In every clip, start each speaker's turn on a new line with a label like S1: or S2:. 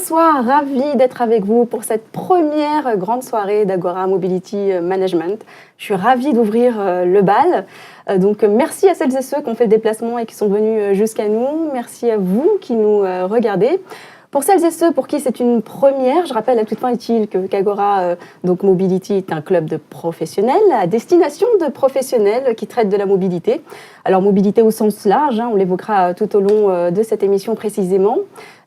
S1: Bonsoir, ravie d'être avec vous pour cette première grande soirée d'Agora Mobility Management. Je suis ravie d'ouvrir le bal. Donc merci à celles et ceux qui ont fait le déplacement et qui sont venus jusqu'à nous. Merci à vous qui nous regardez. Pour celles et ceux pour qui c'est une première, je rappelle à toute fin utile qu'Agora donc Mobility est un club de professionnels à destination de professionnels qui traitent de la mobilité. Alors mobilité au sens large, on l'évoquera tout au long de cette émission précisément.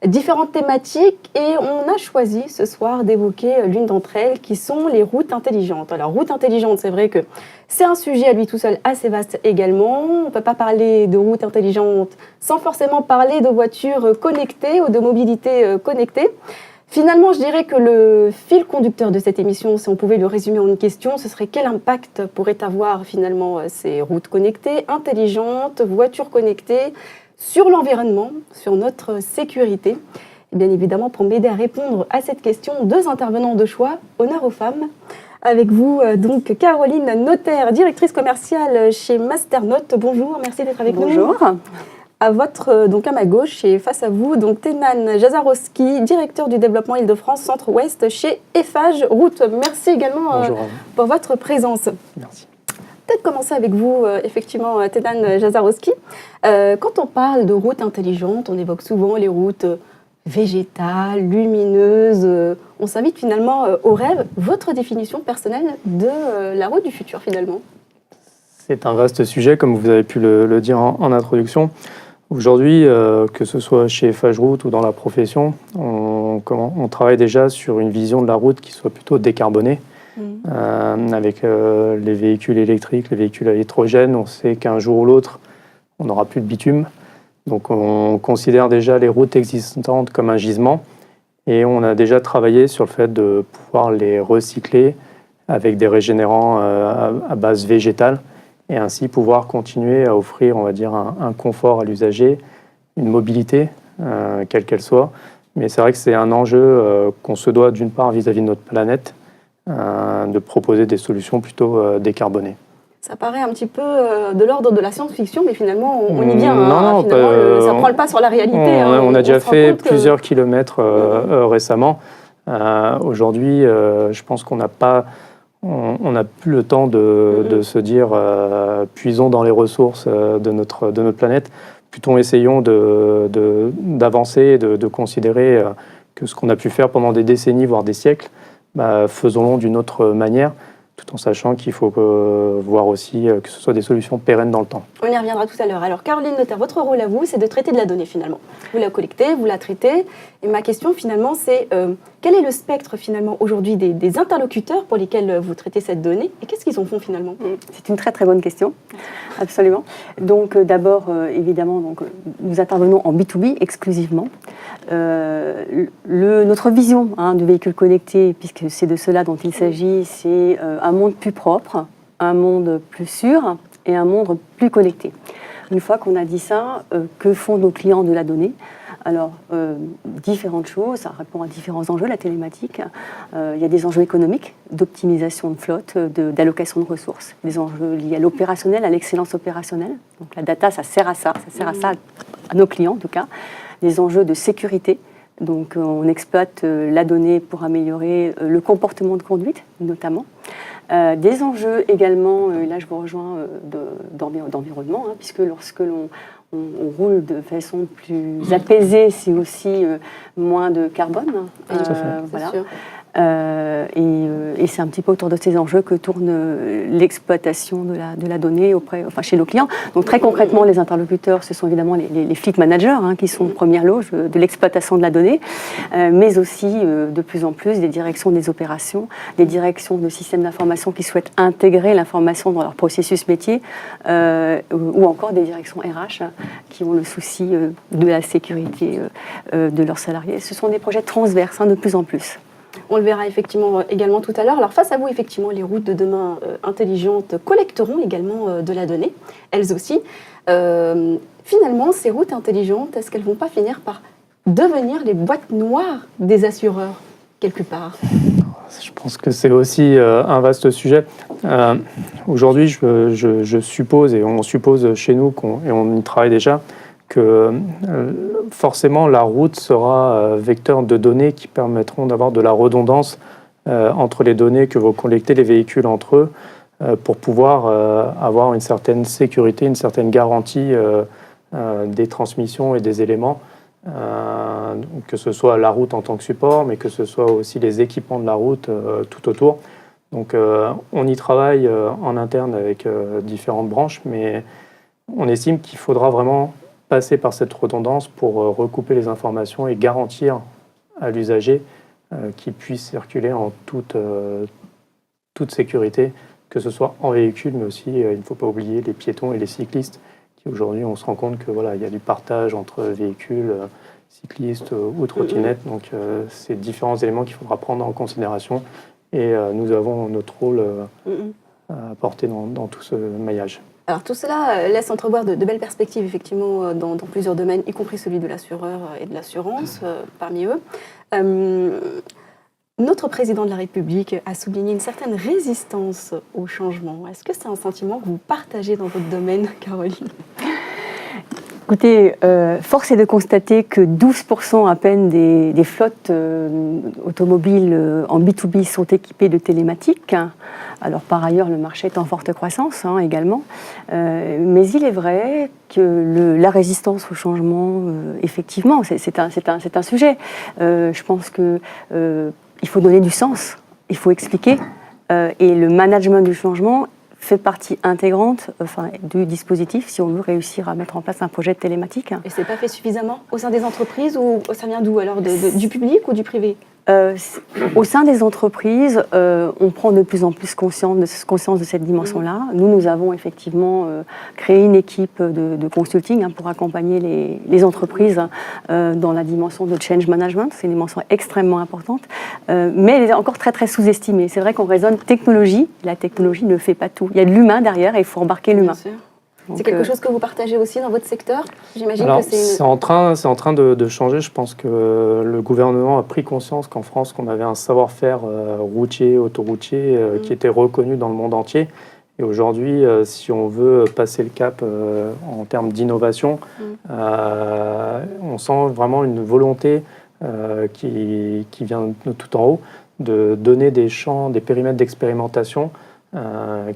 S1: Différentes thématiques et on a choisi ce soir d'évoquer l'une d'entre elles qui sont les routes intelligentes. Alors routes intelligentes, c'est vrai que c'est un sujet à lui tout seul assez vaste également. On ne peut pas parler de routes intelligentes sans forcément parler de voitures connectées ou de mobilité connectée. Finalement, je dirais que le fil conducteur de cette émission, si on pouvait le résumer en une question, ce serait quel impact pourraient avoir finalement ces routes connectées, intelligentes, voitures connectées, sur l'environnement, sur notre sécurité. Et bien évidemment, pour m'aider à répondre à cette question, deux intervenants de choix, honneur aux femmes. Avec vous, donc, Caroline Notaire, directrice commerciale chez Masternote. Bonjour, merci d'être avec nous.
S2: Bonjour.
S1: Donc à ma gauche et face à vous, donc Tenan Jazarowski, directeur du développement Île-de-France Centre-Ouest chez Eiffage Route. Merci également pour votre présence.
S3: Merci.
S1: Peut-être commencer avec vous, effectivement, Tenan Jazarowski. Quand on parle de routes intelligentes, on évoque souvent les routes végétales, lumineuses. On s'invite finalement au rêve. Votre définition personnelle de la route du futur, finalement?
S3: C'est un vaste sujet, comme vous avez pu le dire en introduction. Aujourd'hui, que ce soit chez Eiffage Route ou dans la profession, on travaille déjà sur une vision de la route qui soit plutôt décarbonée. Avec les véhicules électriques, les véhicules à l'hydrogène, on sait qu'un jour ou l'autre, on n'aura plus de bitume. Donc on considère déjà les routes existantes comme un gisement et on a déjà travaillé sur le fait de pouvoir les recycler avec des régénérants à base végétale et ainsi pouvoir continuer à offrir, on va dire, un confort à l'usager, une mobilité, quelle qu'elle soit. Mais c'est vrai que c'est un enjeu qu'on se doit d'une part vis-à-vis de notre planète, de proposer des solutions plutôt décarbonées.
S1: Ça paraît un petit peu de l'ordre de la science-fiction, mais finalement, on y vient.
S3: Non,
S1: ça prend le pas sur la réalité.
S3: On a déjà fait plusieurs kilomètres récemment. Aujourd'hui, je pense qu'on n'a plus le temps de se dire puisons dans les ressources de notre planète. Plutôt essayons d'avancer et de considérer que ce qu'on a pu faire pendant des décennies, voire des siècles, faisons-le d'une autre manière, tout en sachant qu'il faut voir aussi que ce soit des solutions pérennes dans le temps.
S1: On y reviendra tout à l'heure. Alors Caroline Notaire, votre rôle à vous, c'est de traiter de la donnée finalement. Vous la collectez, vous la traitez. Et ma question finalement, c'est quel est le spectre finalement aujourd'hui des interlocuteurs pour lesquels vous traitez cette donnée et qu'est-ce qu'ils en font finalement?
S2: C'est une très très bonne question, absolument. Donc d'abord, évidemment, nous intervenons en B2B exclusivement. Notre vision de véhicules connectés, puisque c'est de cela dont il s'agit, c'est un monde plus propre, un monde plus sûr et un monde plus connecté. Une fois qu'on a dit ça, que font nos clients de la donnée? Alors, différentes choses, ça répond à différents enjeux, la télématique. Il y a des enjeux économiques, d'optimisation de flotte, d'allocation de ressources, des enjeux liés à l'opérationnel, à l'excellence opérationnelle. Donc la data, ça sert à ça à nos clients en tout cas. Des enjeux de sécurité, donc on exploite la donnée pour améliorer le comportement de conduite notamment. Des enjeux également, là je vous rejoins, d'environnement, puisque lorsque l'on roule de façon plus apaisée, c'est aussi moins de carbone.
S1: Voilà.
S2: Et c'est un petit peu autour de ces enjeux que tourne l'exploitation de la donnée chez nos clients. Donc très concrètement, les interlocuteurs, ce sont évidemment les fleet managers qui sont première loge de l'exploitation de la donnée, mais aussi de plus en plus des directions des opérations, des directions de systèmes d'information qui souhaitent intégrer l'information dans leur processus métier, ou encore des directions RH qui ont le souci de la sécurité de leurs salariés. Ce sont des projets transverses de plus en plus.
S1: On le verra effectivement également tout à l'heure. Alors face à vous, effectivement, les routes de demain intelligentes collecteront également de la donnée, elles aussi. Finalement, ces routes intelligentes, est-ce qu'elles ne vont pas finir par devenir les boîtes noires des assureurs, quelque part?
S3: Je pense que c'est aussi un vaste sujet. Aujourd'hui, je suppose, et on suppose chez nous, et on y travaille déjà, que forcément la route sera vecteur de données qui permettront d'avoir de la redondance entre les données que vont collecter les véhicules entre eux pour pouvoir avoir une certaine sécurité, une certaine garantie des transmissions et des éléments, que ce soit la route en tant que support, mais que ce soit aussi les équipements de la route tout autour. Donc on y travaille en interne avec différentes branches, mais on estime qu'il faudra vraiment passer par cette redondance pour recouper les informations et garantir à l'usager qu'il puisse circuler en toute sécurité, que ce soit en véhicule, mais aussi, il ne faut pas oublier les piétons et les cyclistes, qui aujourd'hui, on se rend compte que voilà, il y a du partage entre véhicules, cyclistes ou trottinettes. Donc, c'est différents éléments qu'il faudra prendre en considération. Et nous avons notre rôle à porter dans tout ce maillage.
S1: Alors tout cela laisse entrevoir de belles perspectives effectivement dans plusieurs domaines, y compris celui de l'assureur et de l'assurance parmi eux. Notre président de la République a souligné une certaine résistance au changement. Est-ce que c'est un sentiment que vous partagez dans votre domaine, Caroline ?
S2: Écoutez, force est de constater que 12% à peine des flottes automobiles en B2B sont équipées de télématiques. Alors par ailleurs, le marché est en forte croissance également. Mais il est vrai que la résistance au changement, effectivement, c'est un sujet. Je pense qu'il faut donner du sens, il faut expliquer. Et le management du changement fait partie intégrante du dispositif si on veut réussir à mettre en place un projet de télématique.
S1: Et ce n'est pas fait suffisamment au sein des entreprises ou ça vient d'où alors du public ou du privé ?
S2: Au sein des entreprises, on prend de plus en plus conscience de cette dimension-là. Nous avons effectivement créé une équipe de consulting pour accompagner les entreprises dans la dimension de change management. C'est une dimension extrêmement importante, mais elle est encore très très sous-estimée. C'est vrai qu'on raisonne technologie, la technologie ne fait pas tout. Il y a de l'humain derrière et il faut embarquer l'humain.
S1: C'est quelque chose que vous partagez aussi dans votre secteur ? J'imagine
S3: Alors,
S1: que
S3: c'est en train de changer. Je pense que le gouvernement a pris conscience qu'en France, qu'on avait un savoir-faire routier, autoroutier, qui était reconnu dans le monde entier. Et aujourd'hui, si on veut passer le cap en termes d'innovation, on sent vraiment une volonté qui vient de tout en haut de donner des champs, des périmètres d'expérimentation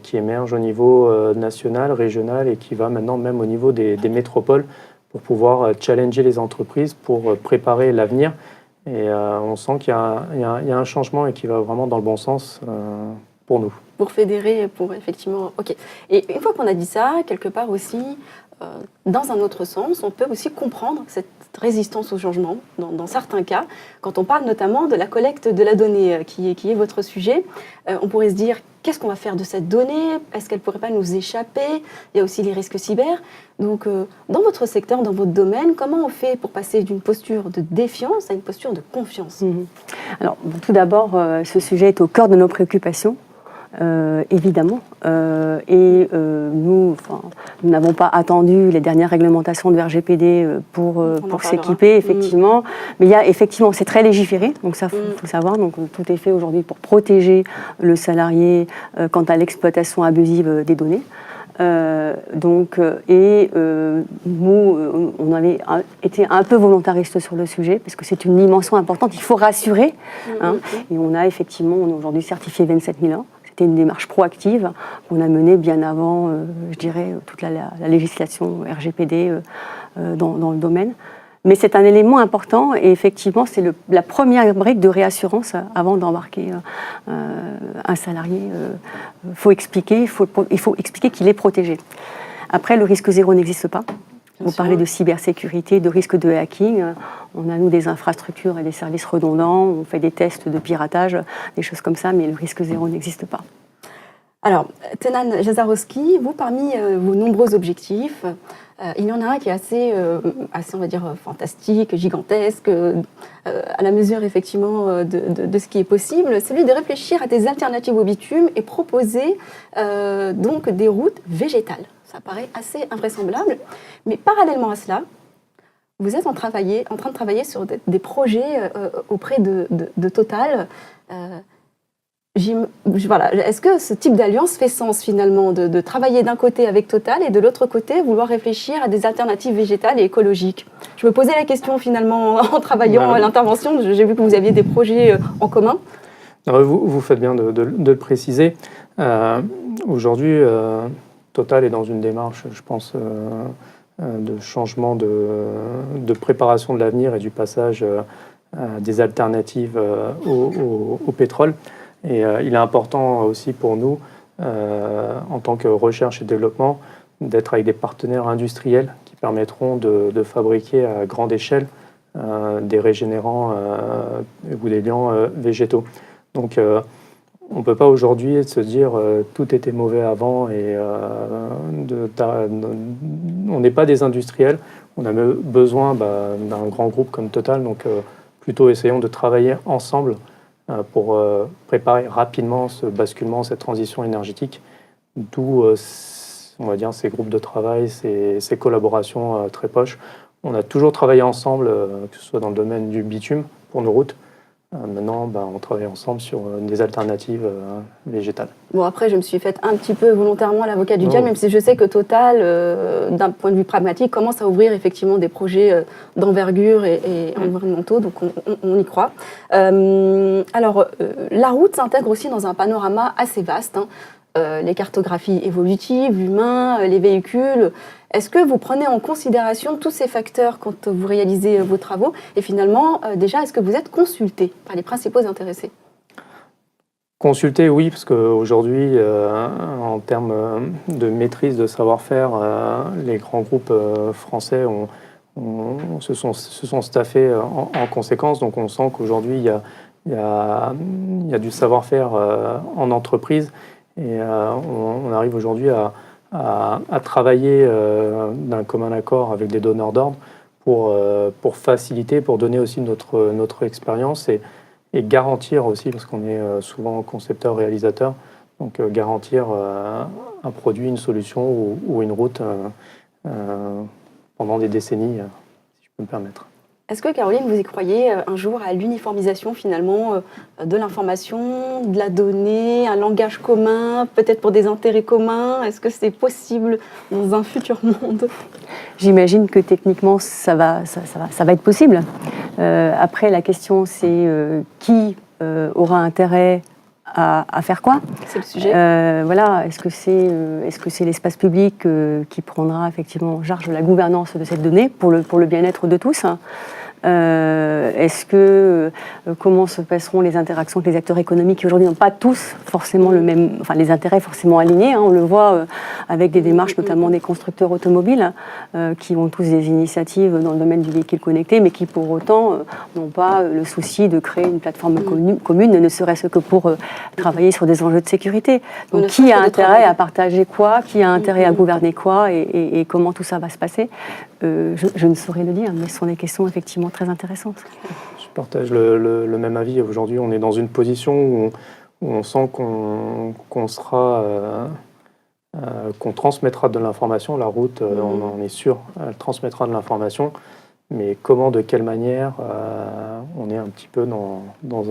S3: qui émerge au niveau national, régional et qui va maintenant même au niveau des métropoles pour pouvoir challenger les entreprises, pour préparer l'avenir. Et on sent qu'il y a un changement et qui va vraiment dans le bon sens pour nous.
S1: Pour fédérer, pour effectivement... Ok. Et une fois qu'on a dit ça, quelque part aussi, dans un autre sens, on peut aussi comprendre cette résistance au changement, dans certains cas. Quand on parle notamment de la collecte de la donnée, qui est votre sujet, on pourrait se dire, qu'est-ce qu'on va faire de cette donnée ? Est-ce qu'elle ne pourrait pas nous échapper ? Il y a aussi les risques cyber. Donc, dans votre secteur, dans votre domaine, comment on fait pour passer d'une posture de défiance à une posture de confiance ?
S2: Alors, tout d'abord, ce sujet est au cœur de nos préoccupations. Évidemment. Nous n'avons pas attendu les dernières réglementations de RGPD pour s'équiper, effectivement. Mais il y a effectivement, c'est très légiféré, donc ça, faut savoir. Donc tout est fait aujourd'hui pour protéger le salarié quant à l'exploitation abusive des données. Nous, on avait été un peu volontariste sur le sujet parce que c'est une dimension importante. Il faut rassurer. Et on a effectivement, on est aujourd'hui certifié 27001. C'était une démarche proactive qu'on a menée bien avant, je dirais, toute la législation RGPD dans le domaine. Mais c'est un élément important et effectivement, c'est la première brique de réassurance avant d'embarquer un salarié. Il faut expliquer qu'il est protégé. Après, le risque zéro n'existe pas. Vous parlez de cybersécurité, de risque de hacking. On a, nous, des infrastructures et des services redondants. On fait des tests de piratage, des choses comme ça, mais le risque zéro n'existe pas.
S1: Alors, Tenan Jazarowski, vous, parmi vos nombreux objectifs, il y en a un qui est assez on va dire, fantastique, gigantesque, à la mesure, effectivement, de ce qui est possible, celui de réfléchir à des alternatives au bitume et proposer donc des routes végétales. Ça paraît assez invraisemblable. Mais parallèlement à cela, vous êtes en train de travailler sur des projets auprès de Total. Voilà. Est-ce que ce type d'alliance fait sens finalement de travailler d'un côté avec Total et de l'autre côté vouloir réfléchir à des alternatives végétales et écologiques? Je me posais la question finalement en travaillant à l'intervention. J'ai vu que vous aviez des projets en commun.
S3: Vous faites bien de le préciser. Aujourd'hui, Total est dans une démarche, je pense, de changement de préparation de l'avenir et du passage des alternatives au pétrole. Et il est important aussi pour nous, en tant que recherche et développement, d'être avec des partenaires industriels qui permettront de fabriquer à grande échelle des régénérants ou des liants végétaux. Donc on ne peut pas aujourd'hui se dire tout était mauvais avant et on n'est pas des industriels, on a besoin d'un grand groupe comme Total, donc plutôt essayons de travailler ensemble pour préparer rapidement ce basculement, cette transition énergétique, d'où on va dire ces groupes de travail, ces collaborations très proches. On a toujours travaillé ensemble, que ce soit dans le domaine du bitume pour nos routes. Maintenant, on travaille ensemble sur des alternatives végétales.
S1: Bon, après, je me suis faite un petit peu volontairement l'avocat du diable, même si je sais que Total, d'un point de vue pragmatique, commence à ouvrir effectivement des projets d'envergure et environnementaux, donc on y croit. Alors, la route s'intègre aussi dans un panorama assez vaste, les cartographies évolutives, l'humain, les véhicules. Est-ce que vous prenez en considération tous ces facteurs quand vous réalisez vos travaux? Et finalement, déjà, est-ce que vous êtes consulté par les principaux intéressés?
S3: Consulté, oui, parce qu'aujourd'hui, en termes de maîtrise de savoir-faire, les grands groupes français se sont staffés en conséquence. Donc on sent qu'aujourd'hui, il y a du savoir-faire en entreprise. Et on arrive aujourd'hui à travailler d'un commun accord avec des donneurs d'ordre pour faciliter, pour donner aussi notre expérience et garantir aussi, parce qu'on est souvent concepteur-réalisateur, donc garantir un produit, une solution ou une route pendant des décennies, si je peux me permettre.
S1: Est-ce que, Caroline, vous y croyez un jour à l'uniformisation finalement de l'information, de la donnée, un langage commun, peut-être pour des intérêts communs? Est-ce que c'est possible dans un futur monde?
S2: J'imagine que techniquement, ça va être possible. Après, la question, c'est qui aura intérêt à faire quoi?
S1: C'est le sujet.
S2: Voilà, est-ce que c'est l'espace public qui prendra effectivement en charge la gouvernance de cette donnée pour le bien-être de tous? Comment se passeront les interactions avec les acteurs économiques qui aujourd'hui n'ont pas tous forcément les intérêts forcément alignés, on le voit avec des démarches notamment des constructeurs automobiles qui ont tous des initiatives dans le domaine du véhicule connecté, mais qui pour autant n'ont pas le souci de créer une plateforme commune, ne serait-ce que pour travailler sur des enjeux de sécurité. Donc qui a intérêt à partager quoi, qui a intérêt à gouverner quoi et comment tout ça va se passer? Je ne saurais le dire, mais ce sont des questions effectivement très intéressantes.
S3: Je partage le même avis. Aujourd'hui, on est dans une position où on sent qu'on transmettra de l'information. La route, on en est sûr, elle transmettra de l'information. Mais comment, de quelle manière, on est un petit peu dans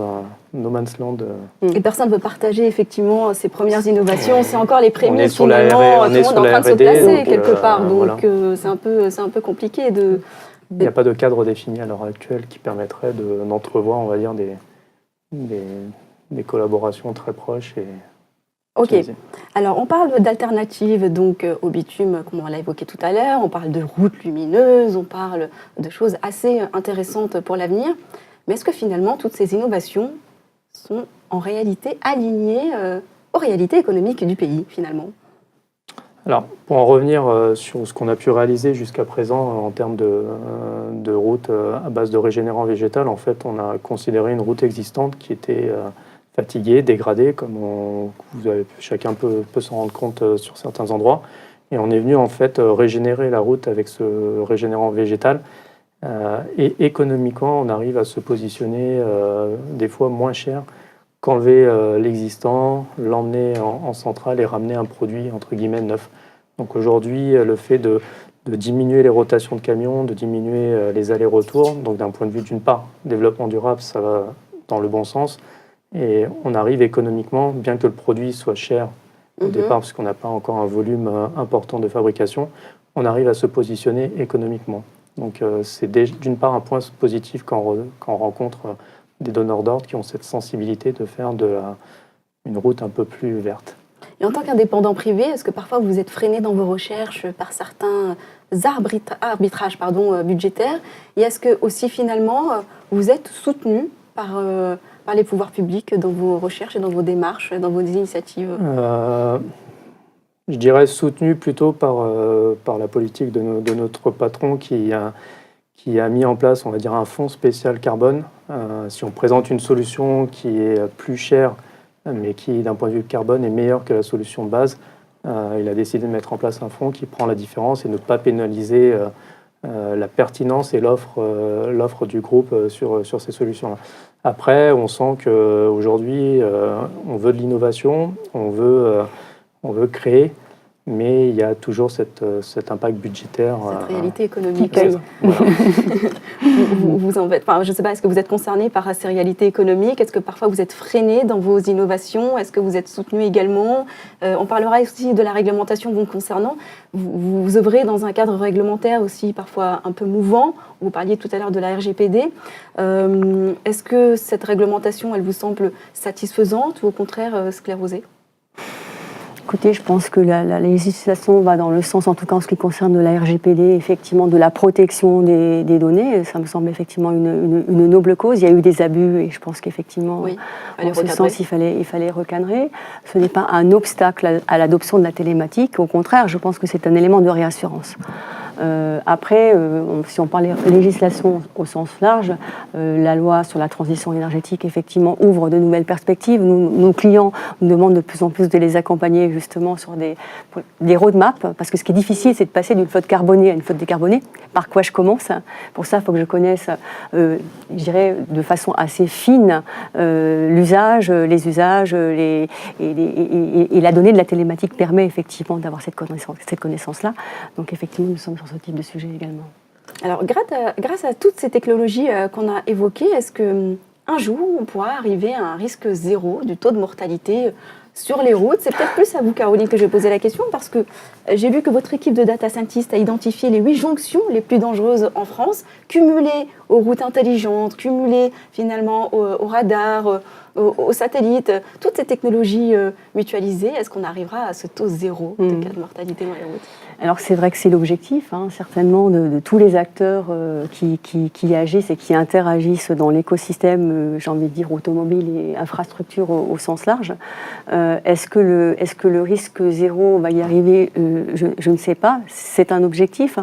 S3: un no man's land.
S1: Et personne ne veut partager effectivement ces premières innovations. C'est encore les prémices
S3: finalement.
S1: Tout le monde est en train de se placer quelque part. Donc
S3: voilà.
S1: c'est un peu compliqué de...
S3: Il n'y a pas de cadre défini à l'heure actuelle qui permettrait d'entrevoir, on va dire, des collaborations très proches.
S1: Ok. Alors, on parle d'alternatives donc au bitume, comme on l'a évoqué tout à l'heure. On parle de routes lumineuses, on parle de choses assez intéressantes pour l'avenir. Mais est-ce que finalement, toutes ces innovations sont en réalité alignées aux réalités économiques du pays, finalement?
S3: Alors, pour en revenir sur ce qu'on a pu réaliser jusqu'à présent en termes de routes à base de régénérant végétal, en fait, on a considéré une route existante qui était fatiguée, dégradée, comme chacun peut s'en rendre compte sur certains endroits. Et on est venu en fait régénérer la route avec ce régénérant végétal. Et économiquement, on arrive à se positionner des fois moins cher qu'enlever l'existant, l'emmener en centrale et ramener un produit entre guillemets neuf. Donc aujourd'hui, le fait de diminuer les rotations de camions, de diminuer les allers-retours, donc d'un point de vue d'une part développement durable, ça va dans le bon sens, Et on arrive économiquement, bien que le produit soit cher au départ, parce qu'on n'a pas encore un volume important de fabrication, on arrive à se positionner économiquement. Donc c'est d'une part un point positif quand on rencontre des donneurs d'ordre qui ont cette sensibilité de faire une route un peu plus verte.
S1: Et en tant qu'indépendant privé, est-ce que parfois vous êtes freiné dans vos recherches par certains arbitrages budgétaires? Et est-ce que aussi finalement vous êtes soutenu par les pouvoirs publics dans vos recherches et dans vos démarches, dans vos initiatives?
S3: Je dirais soutenu plutôt par la politique de notre patron qui a mis en place, on va dire, un fonds spécial carbone. Si on présente une solution qui est plus chère, mais qui, d'un point de vue carbone, est meilleure que la solution de base, il a décidé de mettre en place un fonds qui prend la différence et ne pas pénaliser la pertinence et l'offre du groupe sur ces solutions-là. Après, on sent qu'aujourd'hui, on veut de l'innovation, on veut créer, mais il y a toujours cet impact budgétaire.
S1: Cette réalité économique. Vous en faites, je ne sais pas, est-ce que vous êtes concerné par ces réalités économiques? Est-ce que parfois vous êtes freiné dans vos innovations? Est-ce que vous êtes soutenu également? On parlera aussi de la réglementation vous concernant. Vous œuvrez dans un cadre réglementaire aussi parfois un peu mouvant. Vous parliez tout à l'heure de la RGPD. Est-ce que cette réglementation, elle vous semble satisfaisante ou au contraire sclérosée?
S2: Écoutez, je pense que la législation va dans le sens, en tout cas en ce qui concerne la RGPD, effectivement de la protection des données. Ça me semble effectivement une noble cause. Il y a eu des abus et je pense qu'effectivement, en ce sens, il fallait recadrer. Ce n'est pas un obstacle à l'adoption de la télématique. Au contraire, je pense que c'est un élément de réassurance. Après, si on parle de législation au sens large, la loi sur la transition énergétique, effectivement, ouvre de nouvelles perspectives. Nos clients nous demandent de plus en plus de les accompagner justement sur des roadmaps, parce que ce qui est difficile, c'est de passer d'une flotte carbonée à une flotte décarbonée. Par quoi je commence? Pour ça, il faut que je connaisse, je dirais, de façon assez fine, l'usage, les usages, et la donnée de la télématique permet effectivement d'avoir cette connaissance-là. Donc effectivement, nous sommes sur ce type de sujet également.
S1: Alors, grâce à toutes ces technologies qu'on a évoquées, est-ce qu'un jour, on pourra arriver à un risque zéro du taux de mortalité sur les routes? C'est peut-être plus à vous, Caroline, que je vais poser la question, parce que j'ai vu que votre équipe de data scientists a identifié les 8 jonctions les plus dangereuses en France, cumulées aux routes intelligentes, cumulées finalement au radar, aux satellites, toutes ces technologies mutualisées. Est-ce qu'on arrivera à ce taux zéro de cas de mortalité dans les routes?
S2: Alors c'est vrai que c'est l'objectif, certainement, de tous les acteurs qui agissent et qui interagissent dans l'écosystème, j'ai envie de dire, automobile et infrastructure au sens large. Est-ce que le risque zéro va y arriver? Je ne sais pas. C'est un objectif.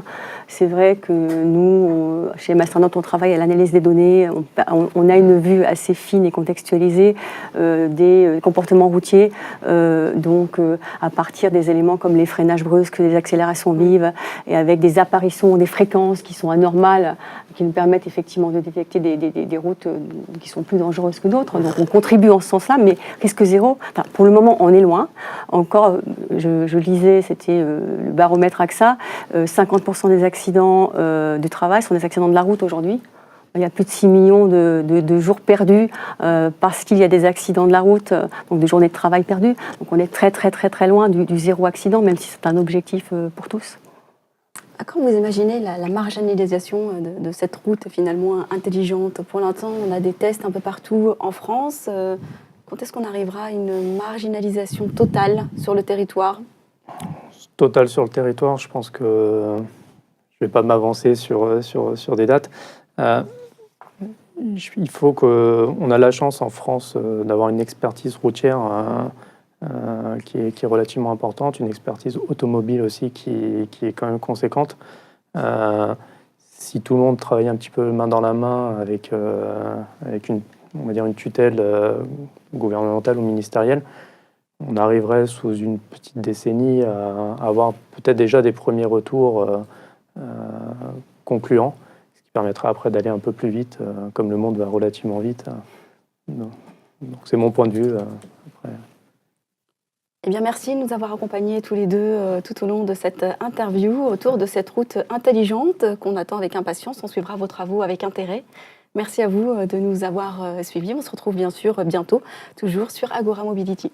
S2: C'est vrai que nous, chez Masternaut, on travaille à l'analyse des données. On a une vue assez fine et contextualisée des comportements routiers. Donc, à partir des éléments comme les freinages brusques, les accélérations vives, et avec des apparitions, des fréquences qui sont anormales, qui nous permettent effectivement de détecter des routes qui sont plus dangereuses que d'autres. Donc, on contribue en ce sens-là, mais risque zéro, pour le moment, on est loin. Encore, je lisais, c'était le baromètre AXA, 50% des accidents du travail sont des accidents de la route aujourd'hui. Il y a plus de 6 millions de jours perdus parce qu'il y a des accidents de la route, donc des journées de travail perdues. Donc on est très très très très loin du zéro accident, même si c'est un objectif pour tous.
S1: Quand vous imaginez la marginalisation de cette route finalement intelligente? Pour l'instant, on a des tests un peu partout en France. Quand est-ce qu'on arrivera à une marginalisation totale sur le territoire?
S3: Totale sur le territoire, je pense que je ne vais pas m'avancer sur des dates. Il faut qu'on a la chance en France d'avoir une expertise routière qui est relativement importante, une expertise automobile aussi qui est quand même conséquente. Si tout le monde travaille un petit peu main dans la main avec on va dire une tutelle gouvernementale ou ministérielle, on arriverait sous une petite décennie à avoir peut-être déjà des premiers retours concluants, ce qui permettra après d'aller un peu plus vite, comme le monde va relativement vite. Donc c'est mon point de vue. Après.
S1: Eh bien, merci de nous avoir accompagnés tous les deux tout au long de cette interview autour de cette route intelligente qu'on attend avec impatience. On suivra vos travaux avec intérêt. Merci à vous de nous avoir suivis. On se retrouve bien sûr bientôt, toujours sur Agora Mobility.